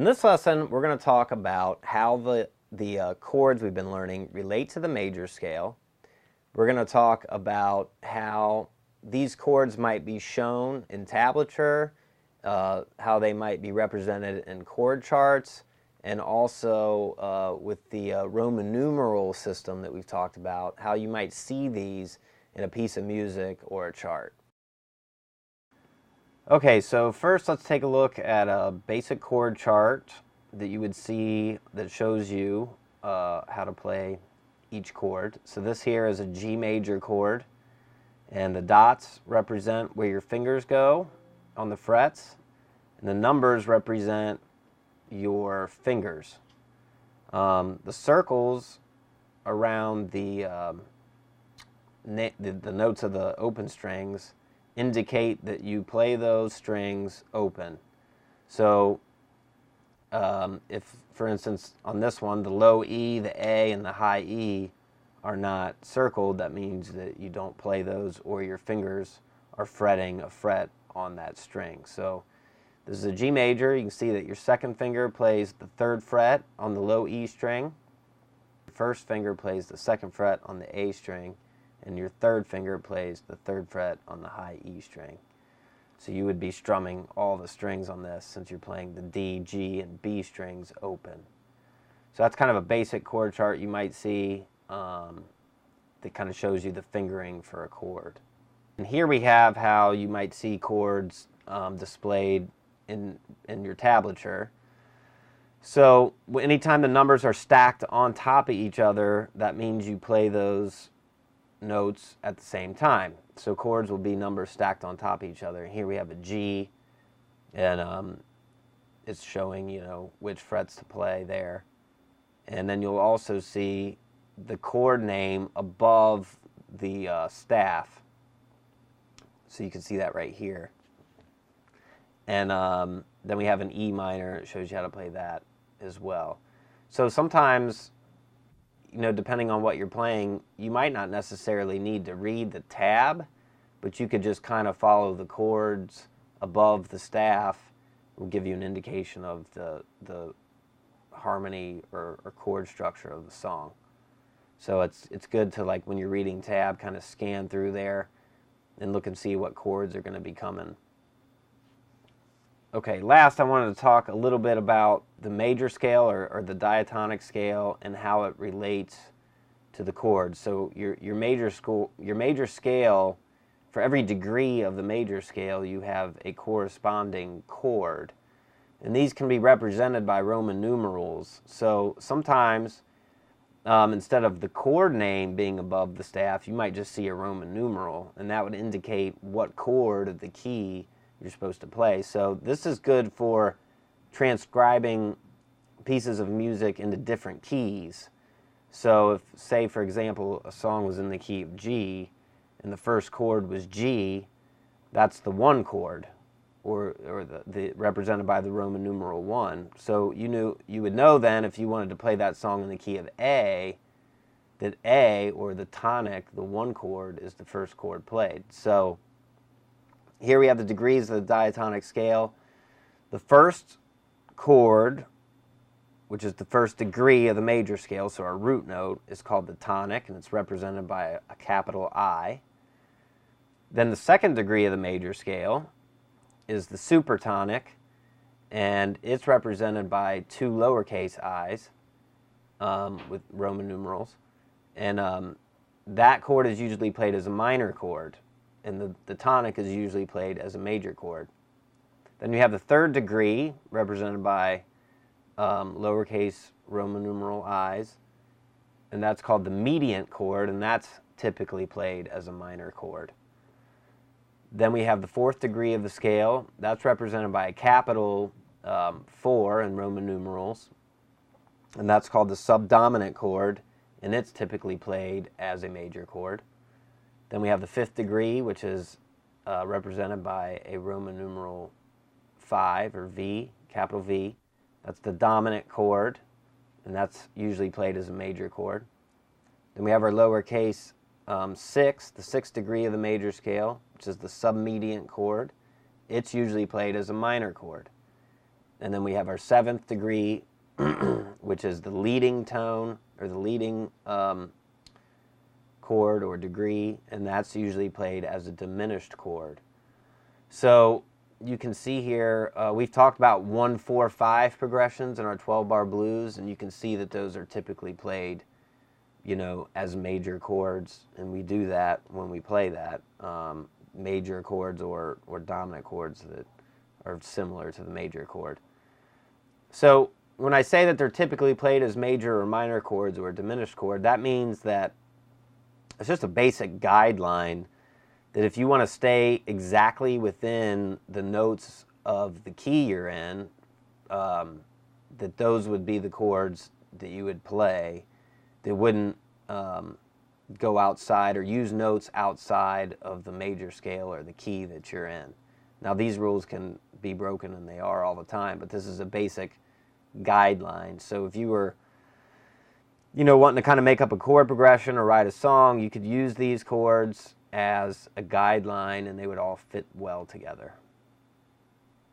this lesson, we're going to talk about how the chords we've been learning relate to the major scale. We're going to talk about how these chords might be shown in tablature, how they might be represented in chord charts, and also with the Roman numeral system that we've talked about, how you might see these in a piece of music or a chart. Okay, so first let's take a look at a basic chord chart that you would see that shows you how to play each chord. So this here is a G major chord, and the dots represent where your fingers go on the frets, and the numbers represent your fingers. The circles around the notes of the open strings indicate that you play those strings open. So if, for instance, on this one, the low E, the A, and the high E are not circled, that means that you don't play those, or your fingers are fretting a fret on that string. So this is a G major. You can see that your second finger plays the third fret on the low E string. Your first finger plays the second fret on the A string, and your third finger plays the third fret on the high E string. So you would be strumming all the strings on this since you're playing the D, G, and B strings open. So that's kind of a basic chord chart you might see that kind of shows you the fingering for a chord. And here we have how you might see chords displayed in your tablature. So anytime the numbers are stacked on top of each other, that means you play those notes at the same time. So chords will be numbers stacked on top of each other. Here we have a G, and it's showing, you know, which frets to play there. And then you'll also see the chord name above the staff. So you can see that right here. And then we have an E minor. It shows you how to play that as well. So sometimes, you know, depending on what you're playing, you might not necessarily need to read the tab, but you could just kind of follow the chords above the staff. It will give you an indication of the harmony or chord structure of the song. So it's good to, like, when you're reading tab, kind of scan through there and look and see what chords are going to be coming. Okay, last I wanted to talk a little bit about the major scale or the diatonic scale and how it relates to the chords. So your major scale, for every degree of the major scale, you have a corresponding chord. And these can be represented by Roman numerals. So sometimes, instead of the chord name being above the staff, you might just see a Roman numeral, and that would indicate what chord of the key you're supposed to play. So this is good for transcribing pieces of music into different keys. So if, say, for example, a song was in the key of G, and the first chord was G, that's the one chord, or the represented by the Roman numeral 1. So you would know then, if you wanted to play that song in the key of A, that A, or the tonic, the one chord, is the first chord played. So here we have the degrees of the diatonic scale. The first chord, which is the first degree of the major scale, so our root note, is called the tonic, and it's represented by a capital I. Then the second degree of the major scale is the supertonic, and it's represented by two lowercase i's with Roman numerals. And that chord is usually played as a minor chord, and the tonic is usually played as a major chord. Then you have the third degree, represented by lowercase Roman numeral i's, and that's called the mediant chord, and that's typically played as a minor chord. Then we have the fourth degree of the scale. That's represented by a capital 4 in Roman numerals, and that's called the subdominant chord, and it's typically played as a major chord. Then we have the fifth degree, which is represented by a Roman numeral 5, or V, capital V. That's the dominant chord, and that's usually played as a major chord. Then we have our lowercase 6, the sixth degree of the major scale, which is the submediant chord. It's usually played as a minor chord. And then we have our 7th degree, which is the leading tone, or the leading chord or degree, and that's usually played as a diminished chord. So you can see here, we've talked about 1, 4, 5 progressions in our 12-bar blues, and you can see that those are typically played, you know, as major chords, and we do that when we play that. Major chords or dominant chords that are similar to the major chord. So when I say that they're typically played as major or minor chords or a diminished chord, that means that it's just a basic guideline that if you want to stay exactly within the notes of the key you're in, that those would be the chords that you would play. They wouldn't go outside or use notes outside of the major scale or the key that you're in. Now these rules can be broken, and they are all the time, but this is a basic guideline. So if you were, you know, wanting to kind of make up a chord progression or write a song, you could use these chords as a guideline and they would all fit well together.